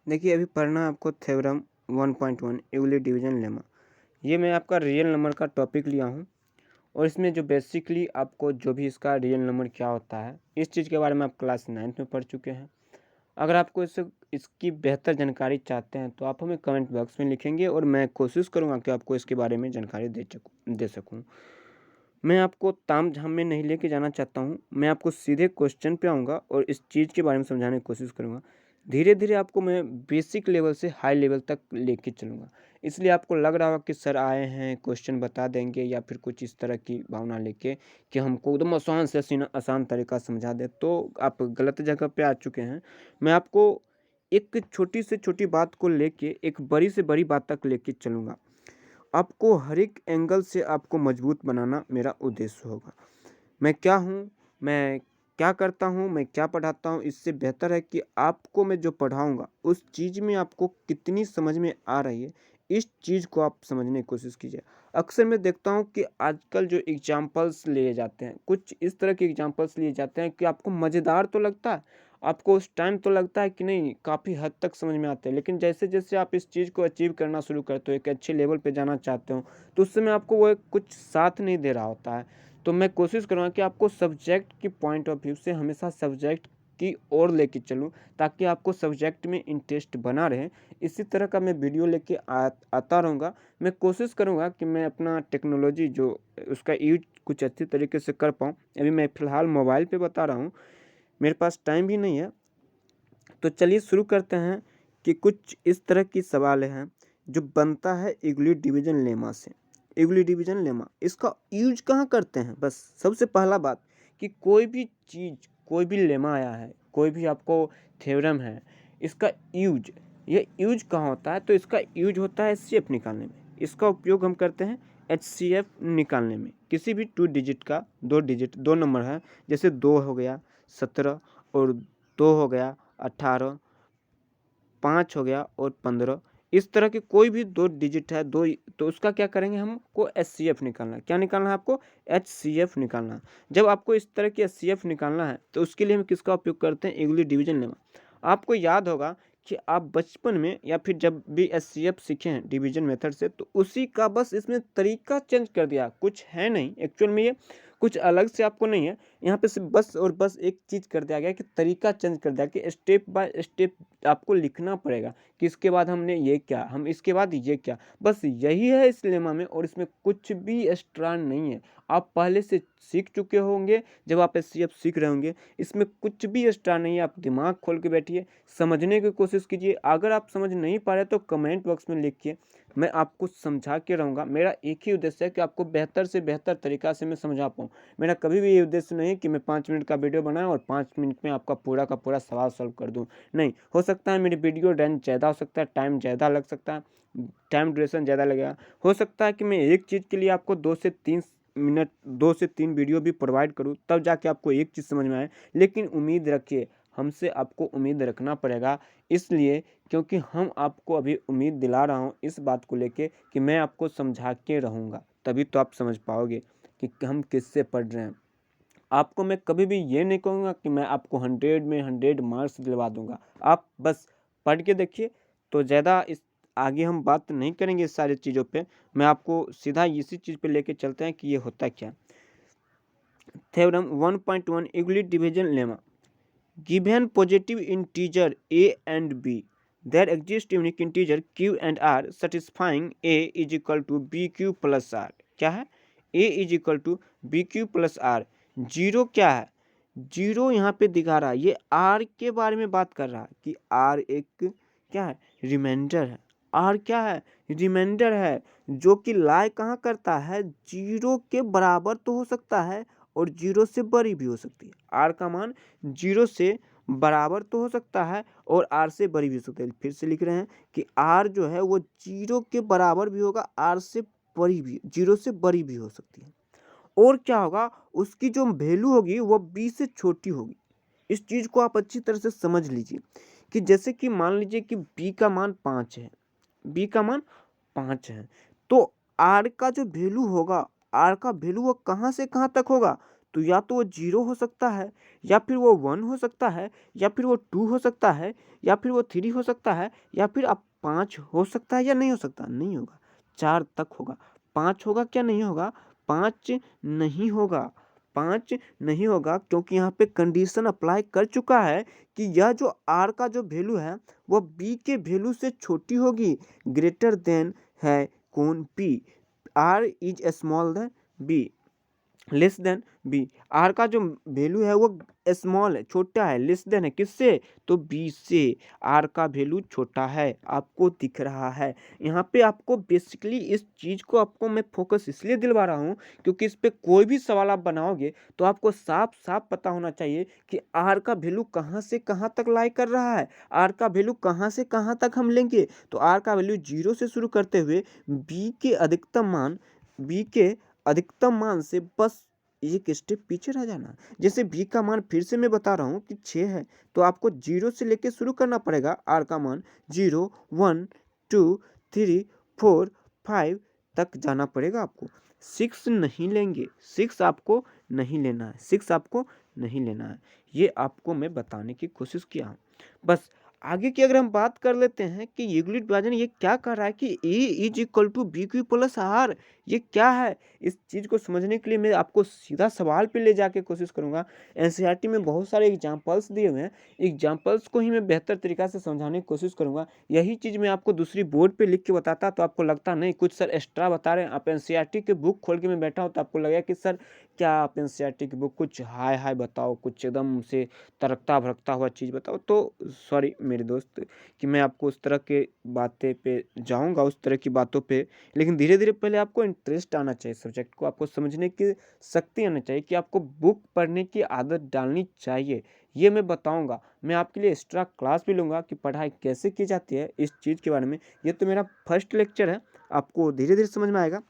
देखिए अभी पढ़ना है आपको थ्योरम 1.1 यूक्लिड डिवीजन लेमा। ये मैं आपका रियल नंबर का टॉपिक लिया हूँ और इसमें जो बेसिकली आपको जो भी इसका रियल नंबर क्या होता है इस चीज़ के बारे में आप क्लास 9th में पढ़ चुके हैं। अगर आपको इसकी बेहतर जानकारी चाहते हैं तो आप हमें कमेंट बॉक्स में लिखेंगे और मैं कोशिश करूँगा कि आपको इसके बारे में जानकारी दे सकूँ। मैं आपको ताम झाम में नहीं लेके जाना चाहता हूँ, मैं आपको सीधे क्वेश्चन पे आऊँगा और इस चीज़ के बारे में समझाने की कोशिश करूँगा। धीरे धीरे आपको मैं बेसिक लेवल से हाई लेवल तक लेके चलूँगा। इसलिए आपको लग रहा होगा कि सर आए हैं क्वेश्चन बता देंगे या फिर कुछ इस तरह की भावना लेके कि हमको एकदम आसान से आसान तरीका समझा दे, तो आप गलत जगह पे आ चुके हैं। मैं आपको एक छोटी से छोटी बात को लेके एक बड़ी से बड़ी बात तक लेके चलूँगा। आपको हर एक एंगल से आपको मजबूत बनाना मेरा उद्देश्य होगा। मैं क्या हूँ, मैं क्या करता हूँ, मैं क्या पढ़ाता हूँ, इससे बेहतर है कि आपको मैं जो पढ़ाऊँगा उस चीज़ में आपको कितनी समझ में आ रही है, इस चीज़ को आप समझने की कोशिश कीजिए। अक्सर मैं देखता हूँ कि आजकल जो एग्ज़ाम्पल्स लिए जाते हैं, कुछ इस तरह के एग्ज़ाम्पल्स लिए जाते हैं कि आपको मज़ेदार तो लगता है, आपको उस टाइम तो लगता है कि नहीं काफ़ी हद तक समझ में आते हैं, लेकिन जैसे-जैसे आप इस चीज़ को अचीव करना शुरू करते हो, एक अच्छे लेवल पे जाना चाहते हो, तो उस समय आपको वो एक कुछ साथ नहीं दे रहा होता है। तो मैं कोशिश करूँगा कि आपको सब्जेक्ट की पॉइंट ऑफ व्यू से हमेशा सब्जेक्ट की ओर लेके चलूँ, ताकि आपको सब्जेक्ट में इंटरेस्ट बना रहे। इसी तरह का मैं वीडियो लेके आता रहूँगा। मैं कोशिश करूँगा कि मैं अपना टेक्नोलॉजी जो उसका यूज़ कुछ अच्छी तरीके से कर पाऊँ। अभी मैं फ़िलहाल मोबाइल पे बता रहा हूँ, मेरे पास टाइम भी नहीं है। तो चलिए शुरू करते हैं कि कुछ इस तरह की सवाल हैं जो बनता है यूक्लिड डिवीजन लेमा से। यूक्लिड डिवीजन लेमा इसका यूज कहाँ करते हैं? बस सबसे पहला बात कि कोई भी चीज़, कोई भी लेमा आया है, कोई भी आपको थ्योरम है, इसका यूज, ये यूज कहाँ होता है? तो इसका यूज होता है एचसीएफ निकालने में। इसका उपयोग हम करते हैं एचसीएफ निकालने में। किसी भी 2 डिजिट का 2 डिजिट 2 नंबर है, जैसे 2 हो गया 17 और 2 हो गया 18, 5 हो गया और 15, इस तरह के कोई भी 2 डिजिट है, 2, तो उसका क्या करेंगे, हमको एचसीएफ निकालना है। क्या निकालना है आपको? एचसीएफ निकालना है। जब आपको इस तरह की एचसीएफ निकालना है तो उसके लिए हम किसका उपयोग करते हैं? Euclid division lemma. आपको याद होगा कि आप बचपन में या फिर जब भी एचसीएफ सीखे हैं डिवीजन मेथड से, तो उसी का बस इसमें तरीका चेंज कर दिया, कुछ है नहीं एक्चुअल में, ये कुछ अलग से आपको नहीं है। यहाँ पे सिर्फ बस और बस एक चीज़ कर दिया गया कि तरीका चेंज कर दिया कि स्टेप बाय स्टेप आपको लिखना पड़ेगा कि इसके बाद हमने ये क्या, हम इसके बाद ये क्या, बस यही है इस लेमा में, और इसमें कुछ भी एक्स्ट्रा नहीं है। आप पहले से सीख चुके होंगे जब आप एचसीएफ सीख रहे होंगे, इसमें कुछ भी एक्स्ट्रा नहीं है। आप दिमाग खोल के बैठिए, समझने की कोशिश कीजिए। अगर आप समझ नहीं पा रहे तो कमेंट बॉक्स में लिखिए, मैं आपको समझा के रहूँगा। मेरा एक ही उद्देश्य है कि आपको बेहतर से बेहतर तरीका से मैं समझा पाऊँ। मेरा कभी भी ये उद्देश्य नहीं है कि मैं 5 मिनट का वीडियो बनाऊँ और 5 मिनट में आपका पूरा का पूरा सवाल सॉल्व कर दूँ। नहीं, हो सकता है मेरी वीडियो लेंथ ज़्यादा हो सकता है, टाइम ज़्यादा लग सकता है, टाइम ड्यूरेशन ज़्यादा लगेगा। हो सकता है कि मैं एक चीज़ के लिए आपको 2 से 3 मिनट, 2 से 3 वीडियो भी प्रोवाइड करूँ, तब जाके आपको एक चीज़ समझ में आए। लेकिन उम्मीद रखिए, हमसे आपको उम्मीद रखना पड़ेगा, इसलिए क्योंकि हम आपको अभी उम्मीद दिला रहा हूँ इस बात को लेके कि मैं आपको समझा के रहूँगा, तभी तो आप समझ पाओगे कि हम किससे पढ़ रहे हैं। आपको मैं कभी भी ये नहीं कहूँगा कि मैं आपको 100 में 100 मार्क्स दिलवा दूँगा। आप बस पढ़ के देखिए, तो ज़्यादा इस आगे हम बात नहीं करेंगे इस सारी चीज़ों पे। मैं आपको सीधा इसी चीज़ पे लेके चलते हैं कि ये होता क्या है। Theorem 1.1 Euclid division lemma. Given positive integer a and b, there exist unique integer q and r satisfying a is equal to bq plus r। क्या है? a is equal to bq plus r। Zero क्या है? Zero यहाँ पे दिखा रहा है, ये r के बारे में बात कर रहा है कि r एक क्या है? रिमाइंडर है। r क्या है? रिमाइंडर है, जो कि लाई कहाँ करता है? जीरो के बराबर तो हो सकता है और जीरो से बड़ी भी हो सकती है। आर का मान जीरो से बराबर तो हो सकता है और आर से बड़ी भी हो सकती है। फिर से लिख रहे हैं कि आर जो है वो जीरो के बराबर भी होगा, आर से बड़ी भी, जीरो से बड़ी भी हो सकती है। और क्या होगा? उसकी जो वैल्यू होगी वो बी से छोटी होगी। इस चीज़ को आप अच्छी तरह से समझ लीजिए कि जैसे कि मान लीजिए कि बी का मान 5 है, बी का मान 5 है, तो आर का जो वैल्यू होगा, आर का वैल्यू वो कहाँ से कहाँ तक होगा? तो या तो वो 0 हो सकता है, या फिर वो 1 हो सकता है, या फिर वो 2 हो सकता है, या फिर वो 3 हो सकता है, या फिर अब 5 हो सकता है या नहीं हो सकता? नहीं होगा, 4 तक होगा। 5 होगा क्या नहीं होगा? 5 नहीं होगा, 5 नहीं होगा, क्योंकि यहाँ पे कंडीशन अप्लाई कर चुका है कि यह जो R का जो वैल्यू है वो B के वैल्यू से छोटी होगी, ग्रेटर देन है कौन? P। R is small than B, less than B. R का जो वैल्यू है वो स्मॉल है, छोटा है, लेस देन है किससे? तो बी से। आर का वैल्यू छोटा है, आपको दिख रहा है। यहाँ पे आपको बेसिकली इस चीज़ को आपको मैं फोकस इसलिए दिलवा रहा हूँ क्योंकि इस पे कोई भी सवाल आप बनाओगे तो आपको साफ साफ पता होना चाहिए कि आर का वैल्यू कहाँ से कहाँ तक लाई कर रहा है, आर का वैल्यू कहाँ से कहाँ तक हम लेंगे। तो आर का वैल्यू 0 से शुरू करते हुए बी के अधिकतम मान से बस एक स्टेप पीछे रह जाना। जैसे बी का मान फिर से मैं बता रहा हूँ कि 6 है, तो आपको 0 से लेके शुरू करना पड़ेगा। आर का मान 0, 1, 2, 3, 4, 5 तक जाना पड़ेगा आपको। 6 नहीं लेंगे, 6 आपको नहीं लेना है, 6 आपको नहीं लेना है। ये आपको मैं बताने की कोशिश किया हूँ। बस आगे की अगर हम बात कर लेते हैं कि यूक्लिड विभाजन ये क्या कर रहा है कि a is equal to b q plus r, ये क्या है? इस चीज़ को समझने के लिए मैं आपको सीधा सवाल पे ले जाके कोशिश करूंगा। एनसीईआरटी में बहुत सारे एग्जांपल्स दिए हुए हैं, एग्जांपल्स को ही मैं बेहतर तरीक़ा से समझाने की कोशिश करूंगा। यही चीज़ मैं आपको दूसरी बोर्ड पे लिख के बताता तो आपको लगता नहीं कुछ सर एक्स्ट्रा बता रहे हैं। आप एनसीईआरटी की बुक खोल के मैं बैठा हूँ तो आपको लगेगा कि सर क्या आप एनसीईआरटी की बुक कुछ हाय हाय बताओ, कुछ एकदम से तरकता भड़कता हुआ चीज़ बताओ। तो सॉरी मेरे दोस्त कि मैं आपको उस तरह के बातें पे जाऊँगा, उस तरह की बातों पे, लेकिन धीरे धीरे पहले आपको इंटरेस्ट आना चाहिए सब्जेक्ट को, आपको समझने की शक्ति आनी चाहिए कि आपको बुक पढ़ने की आदत डालनी चाहिए। ये मैं बताऊंगा, मैं आपके लिए एक्स्ट्रा क्लास भी लूँगा कि पढ़ाई कैसे की जाती है इस चीज़ के बारे में। ये तो मेरा फर्स्ट लेक्चर है, आपको धीरे धीरे समझ में आएगा।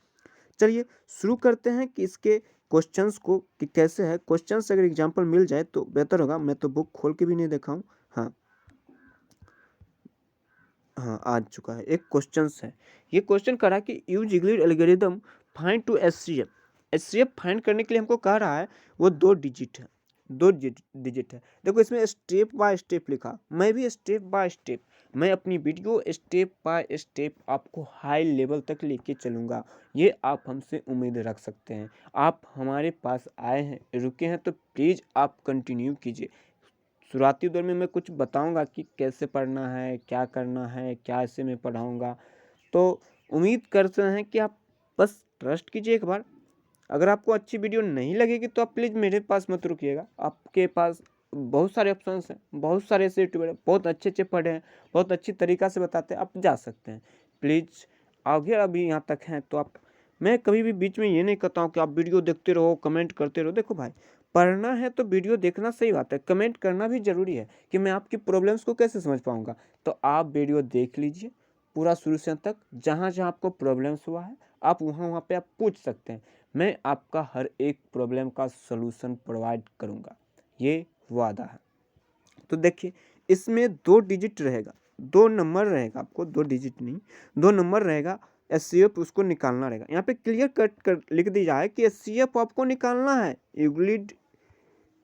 चलिए शुरू करते हैं कि इसके क्वेश्चंस को कि कैसे है। क्वेश्चंस अगर एग्जाम्पल मिल जाए तो बेहतर होगा, मैं तो बुक खोल के भी नहीं देखा हूँ। हाँ हाँ, आ चुका है। एक क्वेश्चन है, ये क्वेश्चन कह रहा है कि use Euclid algorithm find to HCF. HCF find करने के लिए हमको कह रहा है वो 2 डिजिट है, 2 डिजिट है। देखो इसमें स्टेप बाय स्टेप लिखा, मैं भी स्टेप बाय स्टेप, मैं अपनी वीडियो स्टेप बाय स्टेप आपको हाई लेवल तक लेके चलूँगा। ये आप हमसे उम्मीद रख सकते हैं। आप हमारे पास आए हैं, रुके हैं, तो प्लीज़ आप कंटिन्यू कीजिए। शुरुआती दौर में मैं कुछ बताऊंगा कि कैसे पढ़ना है, क्या करना है, क्या ऐसे मैं पढ़ाऊंगा। तो उम्मीद करते हैं कि आप बस ट्रस्ट कीजिए एक बार। अगर आपको अच्छी वीडियो नहीं लगेगी तो आप प्लीज़ मेरे पास मत रुकिएगा, आपके पास बहुत सारे ऑप्शंस हैं, बहुत सारे ऐसे यूट्यूबर हैं, बहुत अच्छे अच्छे पढ़े हैं, बहुत अच्छी तरीक़ा से बताते हैं, आप जा सकते हैं। प्लीज़ आगे अभी यहाँ तक हैं तो आप, मैं कभी भी बीच में ये नहीं कहता हूँ कि आप वीडियो देखते रहो, कमेंट करते रहो। देखो भाई, पढ़ना है तो वीडियो देखना सही बात है, कमेंट करना भी ज़रूरी है कि मैं आपकी प्रॉब्लम्स को कैसे समझ पाऊँगा। तो आप वीडियो देख लीजिए पूरा शुरू से अंत तक, जहाँ जहाँ आपको प्रॉब्लम्स हुआ है आप वहाँ वहाँ पे आप पूछ सकते हैं। मैं आपका हर एक प्रॉब्लम का सलूशन प्रोवाइड करूँगा, ये वादा है। तो देखिए इसमें 2 डिजिट रहेगा, 2 नंबर रहेगा, आपको 2 डिजिट नहीं 2 नंबर रहेगा। एचसीएफ उसको निकालना रहेगा। यहाँ पे क्लियर कट कर लिख दी जाए कि एचसीएफ आपको निकालना है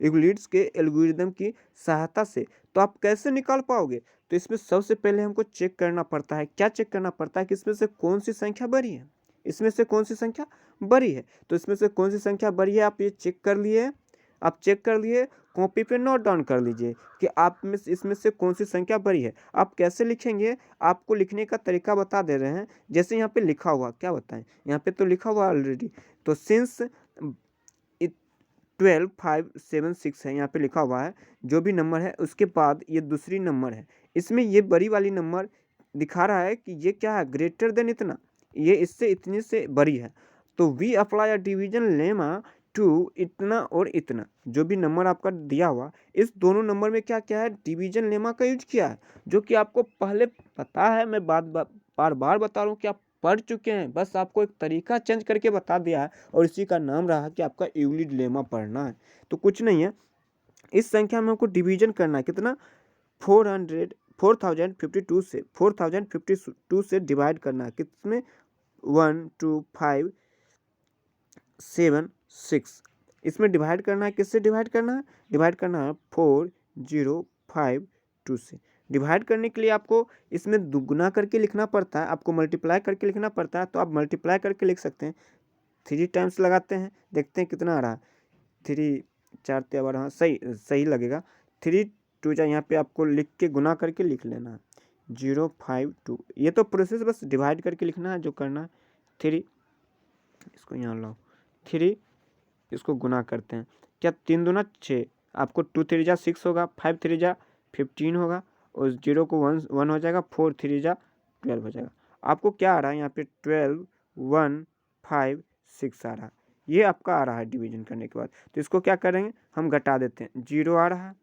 यूक्लिड्स के एल्गोरिदम की सहायता से। तो आप कैसे निकाल पाओगे? तो इसमें सबसे पहले हमको चेक करना पड़ता है। क्या चेक करना पड़ता है? कि इसमें से कौन सी संख्या बड़ी है, इसमें से कौन सी संख्या बड़ी है। तो इसमें से कौन सी संख्या बड़ी है आप ये चेक कर लिए, आप चेक कर लिए, कॉपी पे नोट डाउन कर लीजिए कि आप में इसमें से कौन सी संख्या बड़ी है। आप कैसे लिखेंगे, आपको लिखने का तरीका बता दे रहे हैं। जैसे यहाँ पे लिखा हुआ, क्या बताएं, यहाँ पे तो लिखा हुआ ऑलरेडी। तो सिंस 12, 5, 7, 6 है, यहाँ पे लिखा हुआ है जो भी नंबर है उसके बाद ये दूसरी नंबर है। इसमें ये बड़ी वाली नंबर दिखा रहा है कि ये क्या है, ग्रेटर देन इतना, ये इससे इतने से बड़ी है। तो we apply a division lemma to इतना और इतना, जो भी नंबर आपका दिया हुआ, इस दोनों नंबर में क्या क्या है, डिवीजन लेमा का यूज किया है, जो कि आपको पहले पता है। मैं बार बार बता रहा हूँ कि आप पढ़ चुके हैं, बस आपको एक तरीका चेंज करके बता दिया है और इसी का नाम रहा कि आपका यूक्लिड लेमा पढ़ना है। तो कुछ नहीं है, इस संख्या में हमको डिवीजन करना है। कितना? 4052 से डिवाइड करना है। कितने? 1, 2, 5, 7, 6 इसमें डिवाइड करना है, किससे डिवाइड करना है? डिवाइड करना है 4052 से। डिवाइड करने के लिए आपको इसमें दुगुना करके लिखना पड़ता है, आपको मल्टीप्लाई करके लिखना पड़ता है, तो आप मल्टीप्लाई करके लिख सकते हैं। 3 टाइम्स लगाते हैं, देखते हैं कितना आ रहा है। 3 4 तेवर, हाँ सही सही लगेगा। 3 2 जा, यहाँ पे आपको लिख के गुना करके लिख लेना है 052। ये तो प्रोसेस बस डिवाइड करके लिखना है जो करना है। 3 इसको यहाँ लाओ, 3 इसको गुना करते हैं, क्या 3 दूना 6, आपको 2 3 जा 6 होगा, 5 3 जा 15 होगा, और 0 को 1 हो जाएगा, 4 3 जा 12 हो जाएगा। आपको क्या आ रहा है यहाँ पे? 12 1 5 6 आ रहा है। ये आपका आ रहा है डिवीजन करने के बाद। तो इसको क्या करेंगे, हम घटा देते हैं। 0 आ रहा है,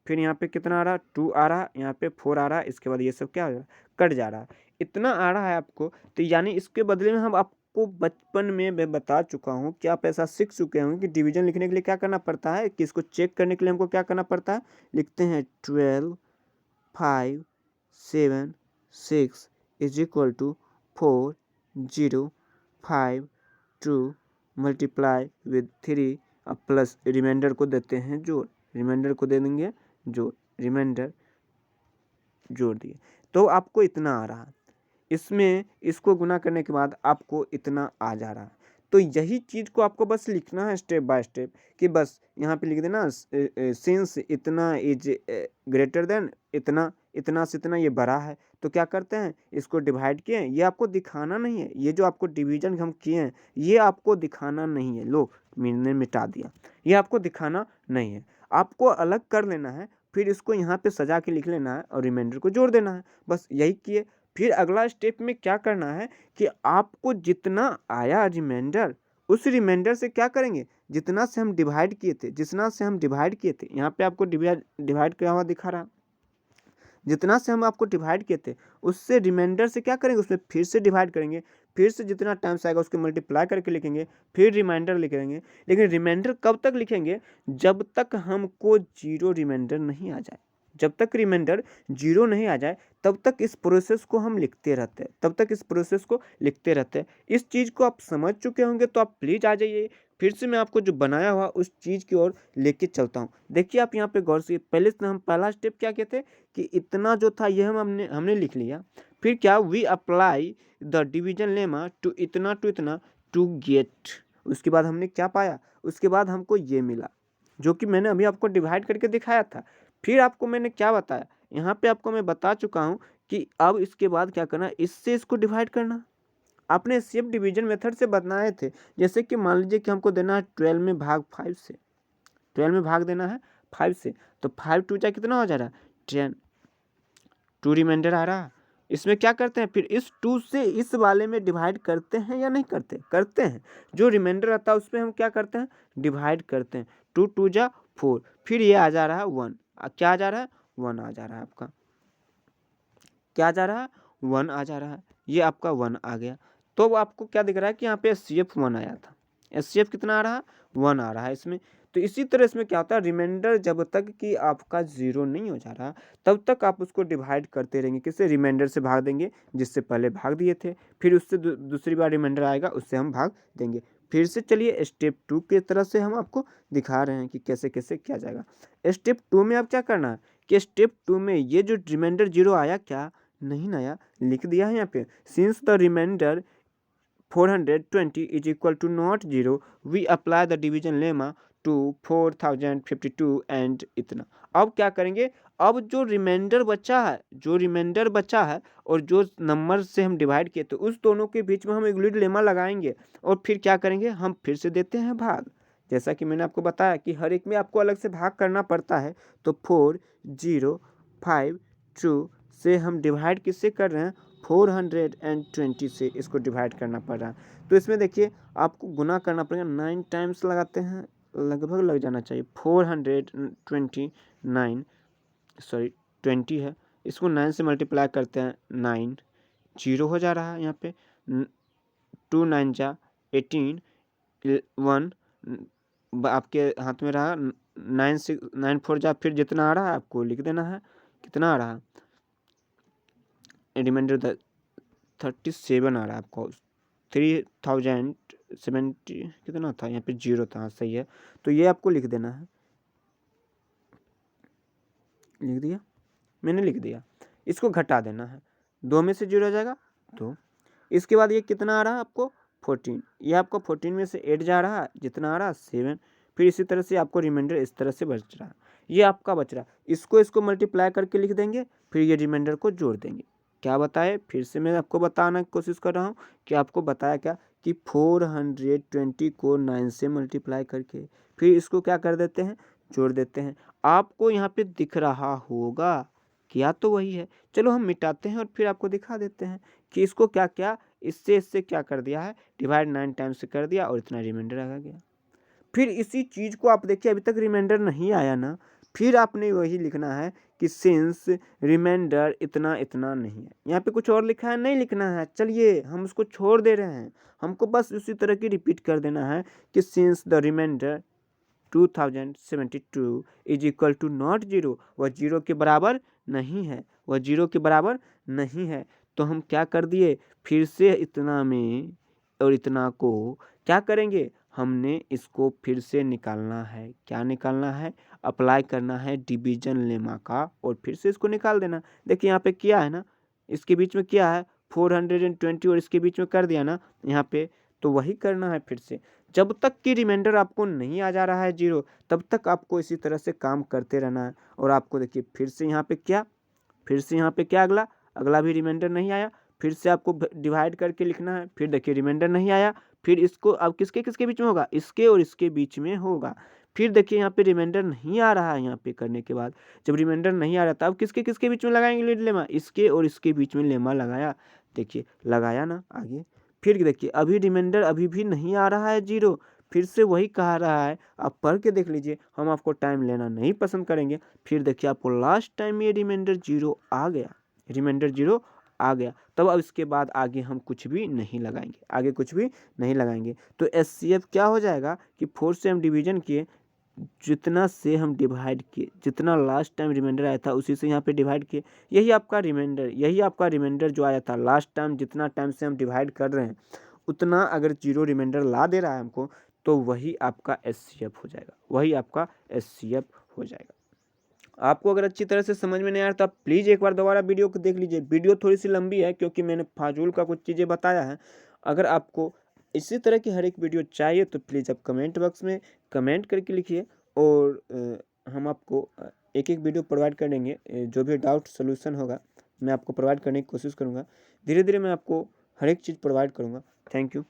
फिर यहाँ पे कितना आ रहा है? 2 आ रहा है, यहाँ पे 4 आ रहा है, इसके बाद ये सब क्या हो रहा है? कट जा रहा है। इतना आ रहा है आपको, तो यानी इसके बदले में हम आपको बचपन में मैं बता चुका हूँ कि आप ऐसा सीख चुके होंगे कि डिवीजन लिखने के लिए क्या करना पड़ता है, कि इसको चेक करने के लिए हमको क्या करना पड़ता है। लिखते हैं 12 5 7 6 is equal to 4 0 5 2 multiply with 3 अब प्लस रिमाइंडर को देते हैं जोड़, रिमाइंडर को दे देंगे जोड़, रिमाइंडर जोड़ दिए, तो आपको इतना आ रहा है। इसमें इसको गुना करने के बाद आपको इतना आ जा रहा है। तो यही चीज़ को आपको बस लिखना है स्टेप बाय स्टेप, कि बस यहाँ पे लिख देना सिंस इतना इज ग्रेटर देन इतना, इतना से इतना ये बड़ा है, तो क्या करते हैं, इसको डिवाइड किए। ये आपको दिखाना नहीं है, ये जो आपको डिवीजन हम किए हैं ये आपको दिखाना नहीं है। लो मैंने मिटा दिया, ये आपको दिखाना नहीं है, आपको अलग कर लेना है। फिर इसको यहाँ पे सजा के लिख लेना है और रिमाइंडर को जोड़ देना है, बस यही किए। फिर अगला स्टेप में क्या करना है कि आपको जितना आया रिमाइंडर, उस रिमाइंडर से क्या करेंगे, जितना से हम डिवाइड किए थे, जितना से हम डिवाइड किए थे, यहाँ पे आपको डिवाइड किया हुआ दिखा रहा, जितना से हम आपको डिवाइड किए थे उससे रिमाइंडर से क्या करेंगे, उसमें फिर से डिवाइड करेंगे, फिर से जितना टाइम्स आएगा उसको मल्टीप्लाई करके लिखेंगे, फिर रिमाइंडर लिखेंगे। लेकिन रिमाइंडर कब तक लिखेंगे, जब तक हमको 0 रिमाइंडर नहीं आ जाए। जब तक रिमाइंडर 0 नहीं आ जाए तब तक इस प्रोसेस को हम लिखते रहते हैं, तब तक इस प्रोसेस को लिखते रहते हैं। इस चीज़ को आप समझ चुके होंगे तो आप प्लीज़ आ जाइए, फिर से मैं आपको जो बनाया हुआ उस चीज़ की ओर लेके चलता हूँ। देखिए आप यहाँ पे गौर से, पहले से हम पहला स्टेप क्या कहते कि इतना जो था ये हमने लिख लिया। फिर क्या, we apply the division lemma to इतना टू गेट, उसके बाद हमने क्या पाया, उसके बाद हमको ये मिला जो कि मैंने अभी आपको डिवाइड करके दिखाया था। फिर आपको मैंने क्या बताया, यहाँ पे आपको मैं बता चुका हूँ कि अब इसके बाद क्या करना, इससे इसको डिवाइड करना। आपने सिर्फ डिवीजन मेथड से बनाए थे। जैसे कि मान लीजिए कि हमको देना है 12 में भाग 5 से, 12 में भाग देना है 5 से, तो 5 2 जा कितना हो जा रहा है 10, 2 रिमाइंडर आ रहा है। इसमें क्या करते हैं, फिर इस 2 से इस वाले में डिवाइड करते हैं या नहीं करते, करते हैं। जो रिमाइंडर आता है उस पर हम क्या करते हैं, डिवाइड करते हैं। 2 2 जा 4, फिर ये आ जा रहा है 1, क्या आ जा रहा है 1 आ जा रहा है आपका, क्या आ जा रहा है 1 आ जा रहा है, ये आपका 1 आ गया। तो अब आपको क्या दिख रहा है कि यहाँ पे SCF 1 आया था, SCF कितना आ रहा है 1 आ रहा है इसमें। तो इसी तरह इसमें क्या होता है, रिमाइंडर जब तक कि आपका 0 नहीं हो जा रहा तब तक आप उसको डिवाइड करते रहेंगे। किससे, रिमाइंडर से भाग देंगे जिससे पहले भाग दिए थे, फिर उससे दूसरी बार रिमाइंडर आएगा उससे हम भाग देंगे। फिर से चलिए स्टेप 2 की तरह से हम आपको दिखा रहे हैं कि कैसे कैसे किया जाएगा। स्टेप 2 में अब क्या करना है कि स्टेप 2 में ये जो रिमाइंडर 0 आया क्या नहीं आया, लिख दिया है यहाँ पे, since the reminder 420 is equal to not 0 we apply the division lemma to 4052 and इतना। अब क्या करेंगे, अब जो रिमाइंडर बचा है, जो रिमाइंडर बचा है और जो नंबर से हम डिवाइड किए तो उस दोनों के बीच में हम यूक्लिड लेमा लगाएंगे और फिर क्या करेंगे, हम फिर से देते हैं भाग। जैसा कि मैंने आपको बताया कि हर एक में आपको अलग से भाग करना पड़ता है। तो 4052 से हम डिवाइड किससे कर रहे हैं, 420 से इसको डिवाइड करना पड़ रहा है। तो इसमें देखिए आपको गुना करना पड़ेगा, 9 टाइम्स लगाते हैं, लगभग लग जाना चाहिए 429, सॉरी 20 है, इसको 9 से मल्टीप्लाई करते हैं 9, 0 हो जा रहा है यहाँ पे, 2 9 जा 18, 1 आपके हाथ में रहा, 9 6 9 4 जा, फिर जितना आ रहा है आपको लिख देना है, कितना आ रहा है रिमाइंडर 37 आ रहा है आपको, 3000 70 कितना था यहाँ पे 0 था, सही है। तो ये आपको लिख देना है, लिख दिया, मैंने लिख दिया। इसको घटा देना है, 2 में से 0 हो जाएगा 2। इसके बाद ये कितना आ रहा है आपको 14, ये आपको 14 में से 8 जा रहा है, जितना आ रहा है 7। फिर इसी तरह से आपको रिमाइंडर इस तरह से बच रहा है, ये आपका बच रहा है। इसको मल्टीप्लाई करके लिख देंगे, फिर ये रिमाइंडर को जोड़ देंगे। क्या बताए, फिर से मैं आपको बताना की कोशिश कर रहा हूँ कि आपको बताया क्या कि 420 को 9 से मल्टीप्लाई करके फिर इसको क्या कर देते हैं, जोड़ देते हैं। आपको यहाँ पे दिख रहा होगा, क्या तो वही है। चलो हम मिटाते हैं और फिर आपको दिखा देते हैं कि इसको क्या क्या इससे क्या कर दिया है, डिवाइड 9 टाइम्स से कर दिया और इतना रिमाइंडर आ गया। फिर इसी चीज़ को आप देखिए, अभी तक रिमाइंडर नहीं आया ना, फिर आपने वही लिखना है कि सिंस रिमाइंडर इतना इतना नहीं है। यहाँ पे कुछ और लिखा है, नहीं लिखना है, चलिए हम उसको छोड़ दे रहे हैं। हमको बस उसी तरह की रिपीट कर देना है कि since the reminder 2072 is equal to not 0, वह 0 के बराबर नहीं है, वह 0 के बराबर नहीं है। तो हम क्या कर दिए, फिर से इतना में और इतना को क्या करेंगे, हमने इसको फिर से निकालना है। क्या निकालना है, अप्लाई करना है डिवीजन लेमा का और फिर से इसको निकाल देना। देखिए यहाँ पे क्या है ना, इसके बीच में क्या है 420 और इसके बीच में कर दिया ना यहाँ पे, तो वही करना है फिर से। जब तक कि रिमाइंडर आपको नहीं आ जा रहा है 0, तब तक आपको इसी तरह से काम करते रहना है। और आपको देखिए फिर से यहाँ पे क्या, फिर से यहाँ पे क्या, अगला भी रिमाइंडर नहीं आया, फिर से आपको डिवाइड करके लिखना है। फिर देखिए रिमाइंडर नहीं आया, फिर इसको अब किसके किसके बीच में होगा, इसके और इसके बीच में होगा। फिर देखिए यहाँ पे रिमाइंडर नहीं आ रहा है, यहाँ पे करने के बाद जब रिमाइंडर नहीं आ रहा था, अब किसके किसके बीच में लगाएंगे लेमा, इसके और इसके बीच में लेमा लगाया। देखिए लगाया ना आगे। फिर देखिए अभी रिमाइंडर अभी भी नहीं आ रहा है 0, फिर से वही कहा रहा है। आप पढ़ के देख लीजिए, हम आपको टाइम लेना नहीं पसंद करेंगे। फिर देखिए आपको लास्ट टाइम ये रिमाइंडर 0 आ गया, रिमाइंडर 0 आ गया। तब अब इसके बाद आगे हम कुछ भी नहीं लगाएंगे, आगे कुछ भी नहीं लगाएंगे। तो एचसीएफ क्या हो जाएगा कि 4 से हम डिवीजन किए, जितना से हम डिवाइड किए, जितना लास्ट टाइम रिमाइंडर आया था उसी से यहाँ पे डिवाइड किए, यही आपका रिमाइंडर, यही आपका रिमाइंडर जो आया था लास्ट टाइम, जितना टाइम से हम डिवाइड कर रहे हैं उतना अगर 0 रिमाइंडर ला दे रहा है हमको, तो वही आपका एचसीएफ हो जाएगा, वही आपका एचसीएफ हो जाएगा। आपको अगर अच्छी तरह से समझ में नहीं आ रहा तो आप प्लीज़ एक बार दोबारा वीडियो को देख लीजिए। वीडियो थोड़ी सी लंबी है क्योंकि मैंने फाजूल का कुछ चीज़ें बताया है। अगर आपको इसी तरह की हर एक वीडियो चाहिए तो प्लीज़ आप कमेंट बॉक्स में कमेंट करके लिखिए और हम आपको एक एक वीडियो प्रोवाइड कर देंगे। जो भी डाउट सोल्यूशन होगा मैं आपको प्रोवाइड करने की कोशिश करूँगा। धीरे धीरे मैं आपको हर एक चीज़ प्रोवाइड करूँगा। Thank you.